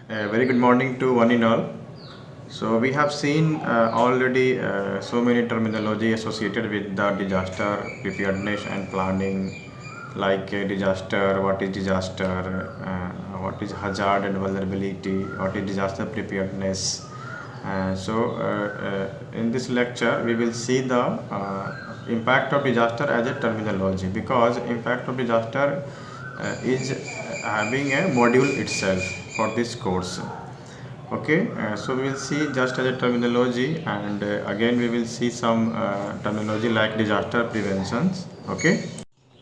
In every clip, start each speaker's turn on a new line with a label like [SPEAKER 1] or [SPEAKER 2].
[SPEAKER 1] Very good morning to one and all. So we have seen already so many terminology associated with the disaster preparedness and planning, like disaster, what is disaster, what is hazard and vulnerability, what is disaster preparedness. In this lecture, we will see the impact of disaster as a terminology, because impact of disaster is having a module itself for this course. Okay, so we will see just as a terminology, and again we will see some terminology like disaster preventions. Okay.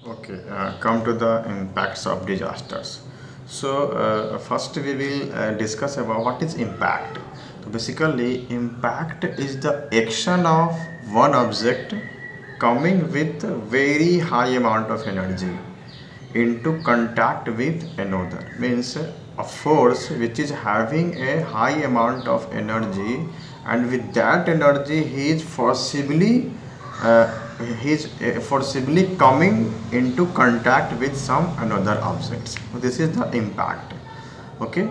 [SPEAKER 1] Okay, come to the impacts of disasters. First we will discuss about what is impact. So basically, impact is the action of one object coming with very high amount of energy into contact with another. Means a force which is having a high amount of energy, and with that energy he is uh, forcibly coming into contact with some another objects. So this is the impact. Okay,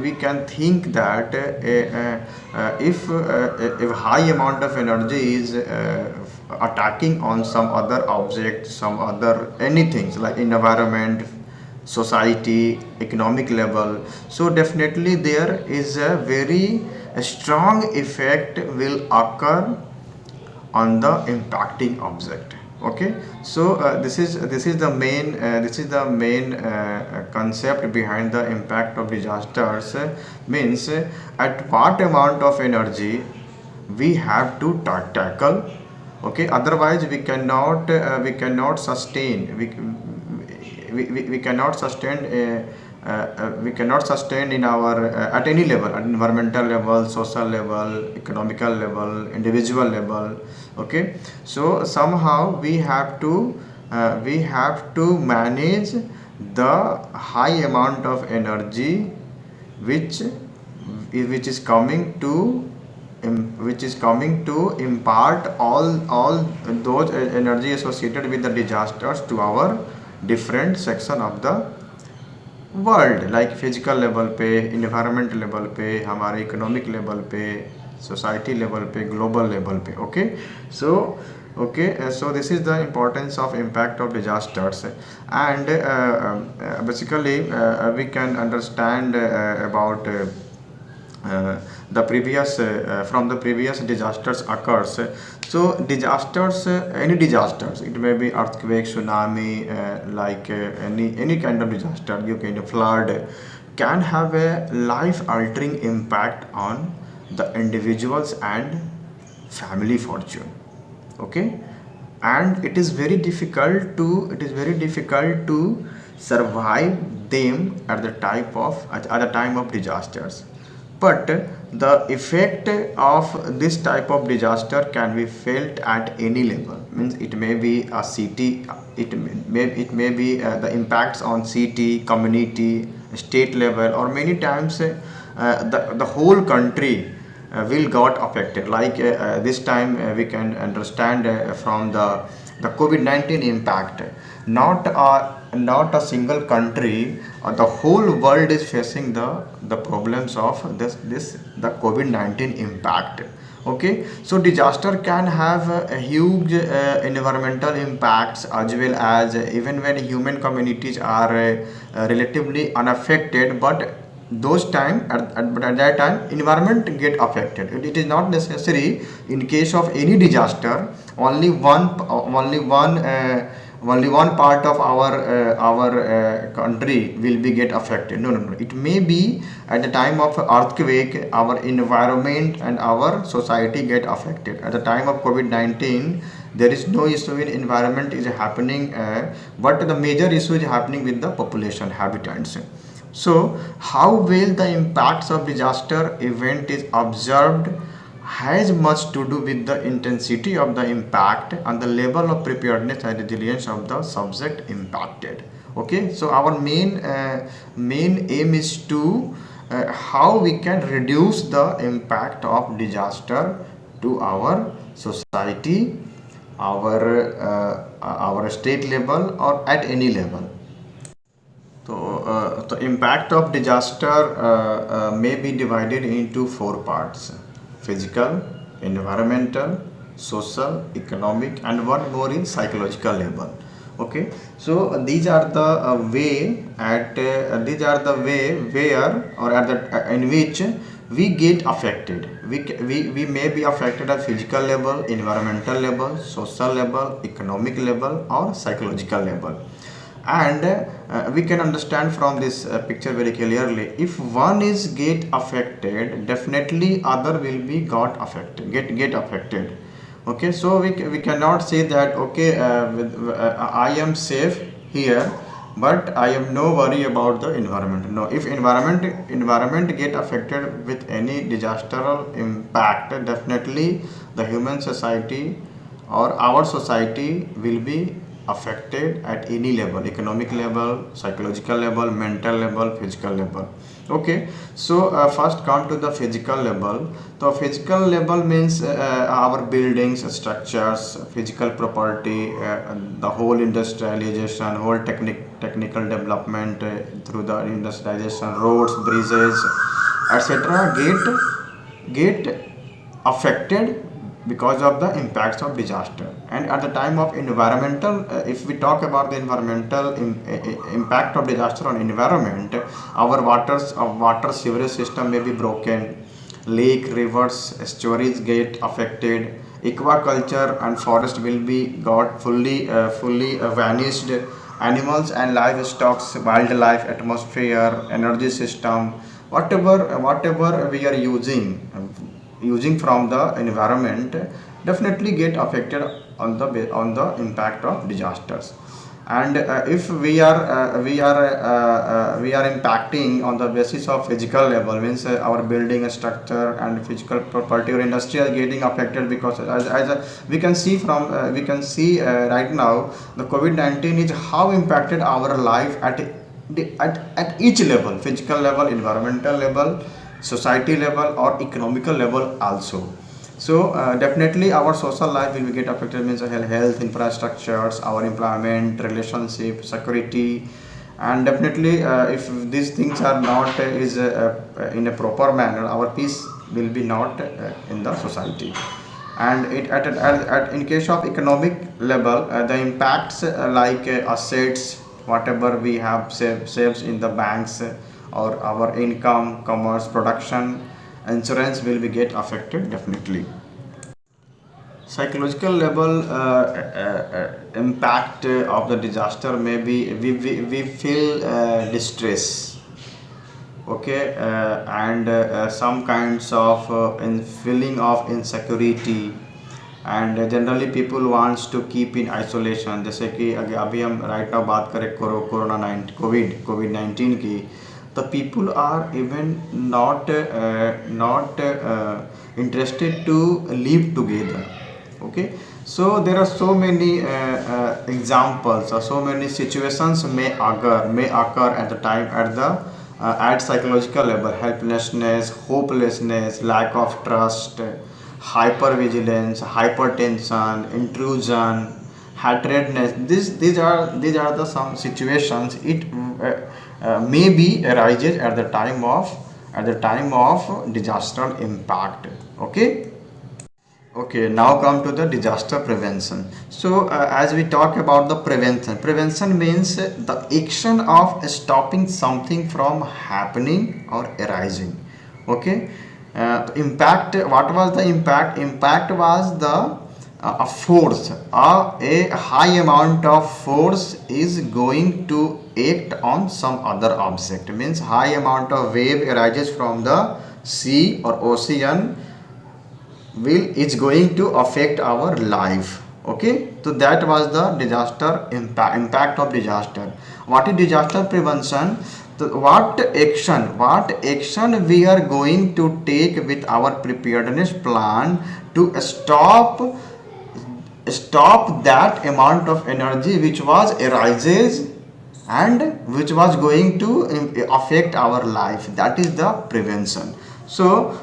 [SPEAKER 1] we can think that if high amount of energy is attacking on some other object, some other anything like environment, society, economic level, so definitely there is a very strong effect will occur on the impacting object. Okay, this is the main concept behind the impact of disasters. Means at what amount of energy we have to tackle. Okay, otherwise we cannot sustain, we cannot sustain we cannot sustain in our at any level, at environmental level, social level, economical level, individual level. Okay, so somehow we have to manage the high amount of energy which which is coming to which is coming to impart all those energy associated with the disasters to our different section of the world, like physical level पे, environment level पे, हमारे economic level पे, society level पे, global level पे. Okay, so so this is the importance of impact of disasters. And basically we can understand about the previous from the previous disasters occurs. So disasters, any disasters, it may be earthquake, tsunami, like any kind of disaster, you can flood, can have a life altering impact on the individuals and family fortune. Okay, and it is very difficult to survive them at the time of disasters. But the effect of this type of disaster can be felt at any level. Means it may be a city, it may be the impacts on city, community, state level, or many times the whole country will got affected. Like this time we can understand from the COVID-19 impact. Not a single country, the whole world is facing the problems of this the COVID-19 impact. Okay, so disaster can have a huge environmental impacts, as well as even when human communities are relatively unaffected, but those time but at that time environment get affected. It is not necessary in case of any disaster only one part of our country will be get affected. No, no, no, it may be at the time of earthquake our environment and our society get affected. At the time of COVID-19 there is no issue in environment is happening, but the major issue is happening with the population habitants. So, how well the impacts of disaster event is observed has much to do with the intensity of the impact and the level of preparedness and resilience of the subject impacted. Okay, so our main aim is to how we can reduce the impact of disaster to our society, our state level, or at any level. The impact of disaster may be divided into four parts: physical, environmental, social, economic, and one more in psychological level. Okay, so these are the these are the way where or at the in which we get affected. We may be affected at physical level, environmental level, social level, economic level, or psychological level. And we can understand from this picture very clearly, if one is get affected, definitely other will be got affected, get affected. Okay, so we cannot say that okay, I am safe here, but I am no worry about the environment. No, if environment get affected with any disasteral impact, definitely the human society or our society will be affected at any level: economic level, psychological level, mental level, physical level. Okay, so first come to the physical level. The physical level means our buildings, structures, physical property, the whole industrialization, whole technical development through the industrialization, roads, bridges, etc. get affected because of the impacts of disaster. And at the time of environmental, if we talk about the environmental impact of disaster on environment, our water sewerage system may be broken, lake, rivers, estuaries get affected, aquaculture and forest will be got fully vanished, animals and livestock, wildlife, atmosphere, energy system, whatever we are using from the environment, definitely get affected on the impact of disasters. And if we are impacting on the basis of physical level, means our building structure and physical property or industry are getting affected, because we can see from right now the COVID-19 is how impacted our life at each level: physical level, environmental level, society level, or economical level also. So definitely our social life will get affected, means health, infrastructures, our employment, relationship, security. And definitely if these things are not is in a proper manner, our peace will be not in the society. And in case of economic level, the impacts like assets, whatever we have saves in the banks, or our income, commerce, production, insurance will be get affected definitely. Psychological level impact of the disaster may be we feel distress. Okay, and some kinds of feeling of insecurity. And generally people wants to keep in isolation. जैसे कि अभी हम right now बात करें corona 19 Covid 19 की, the people are even not interested to live together. Okay, so there are so many examples, or so many situations may occur at the time at psychological level: helplessness, hopelessness, lack of trust, hypervigilance, hypertension, intrusion, hatredness. These are the some situations it maybe arises at the time of disaster impact. Okay. Okay, now come to the disaster prevention. So, as we talk about the prevention means the action of stopping something from happening or arising. Okay, impact. What was the impact? Impact was the a force, a high amount of force is going to act on some other object. Means high amount of wave arises from the sea or ocean will it's going to affect our life. Okay, so that was the disaster impact of disaster. What is disaster prevention? So what action we are going to take with our preparedness plan to stop that amount of energy which was arises and which was going to affect our life. That is the prevention. So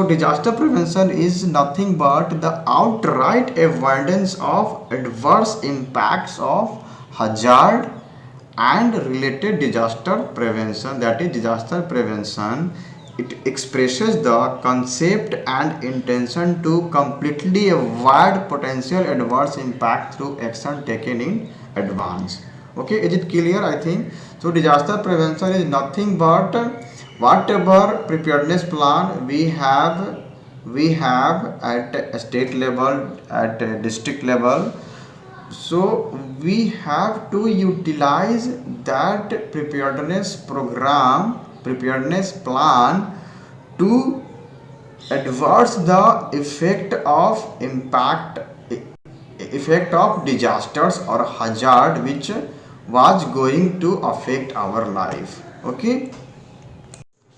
[SPEAKER 1] disaster prevention is nothing but the outright avoidance of adverse impacts of hazard and related disaster prevention, that is disaster prevention. It expresses the concept and intention to completely avoid potential adverse impact through action taken in advance. Okay, is it clear? I think so. Disaster prevention is nothing but whatever preparedness plan we have at a state level, at a district level, so we have to utilize that preparedness plan to adverse the effect of disasters or hazard which was going to affect our life. Okay,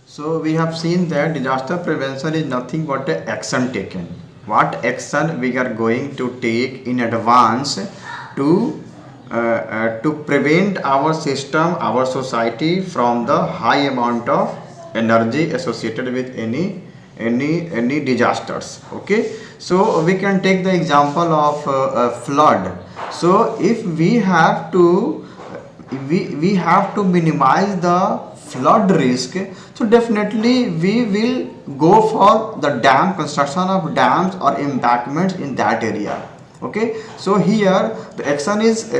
[SPEAKER 1] so we have seen that disaster prevention is nothing but a action taken. What action we are going to take in advance to to prevent our system, our society from the high amount of energy associated with any disasters. Okay, so we can take the example of a flood. So if we have to minimize the flood risk, so definitely we will go for the dam, construction of dams or embankments in that area. Okay, so here the action is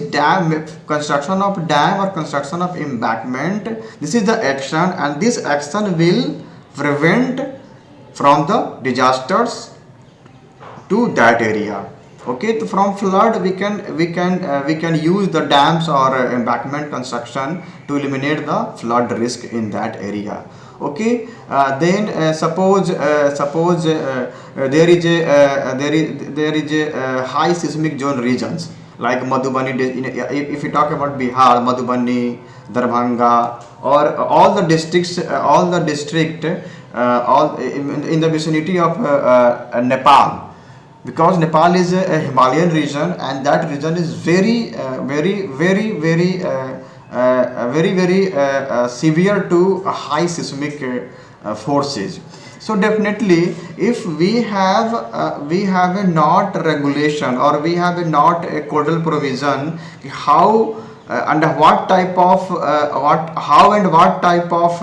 [SPEAKER 1] dam, construction of dam or construction of embankment. This is the action, and this action will prevent from the disasters to that area. Okay, so from flood we can use the dams or embankment construction to eliminate the flood risk in that area. Okay, then suppose there is a high seismic zone regions like Madhubani. If we talk about Bihar, Madhubani, Darbhanga, or all the districts, all in the vicinity of Nepal, because Nepal is a Himalayan region, and that region is very severe to high seismic forces. So definitely, if we have a not regulation, or we have a not a codal provision, how and what type of what type of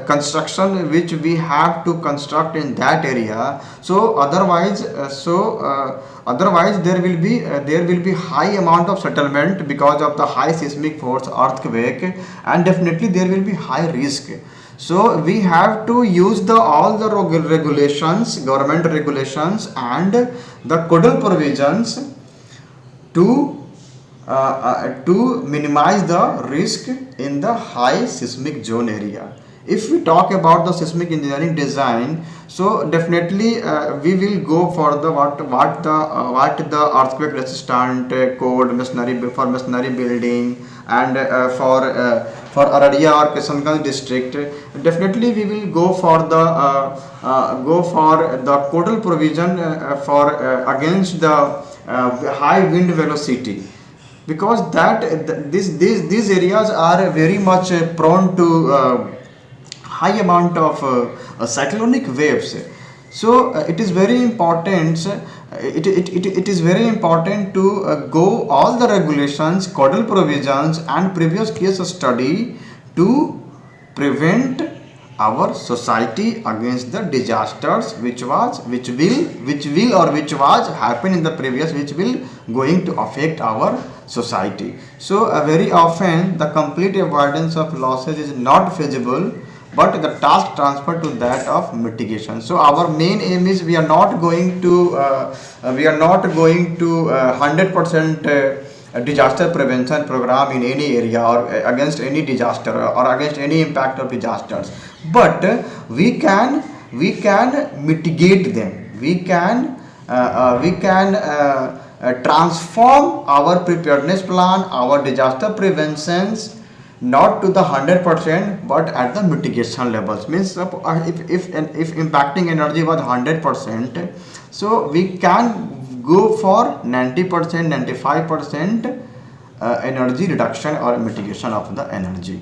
[SPEAKER 1] construction which we have to construct in that area. So otherwise there will be high amount of settlement because of the high seismic force, earthquake, and definitely there will be high risk. So we have to use all the regulations, government regulations, and the codal provisions to minimize the risk in the high seismic zone area. If we talk about the seismic engineering design, so definitely we will go for the what the earthquake resistant code masonry for masonry building, and for Araria or Kishanganj district. Definitely we will go for the codal provision for against the high wind velocity, because these areas are very much prone to high amount of cyclonic waves. So it is very important. It is very important to go all the regulations, codal provisions, and previous case study to prevent our society against the disasters which was happen in the previous, which will going to affect our society. So very often the complete avoidance of losses is not feasible, but the task transferred to that of mitigation. So our main aim is we are not going to 100% disaster prevention program in any area, or against any disaster, or against any impact of disasters, but we can mitigate them. We can transform our preparedness plan, our disaster preventions, not to the 100% but at the mitigation levels. Means if impacting energy was 100%, so we can go for 90%, 95% energy reduction or mitigation of the energy.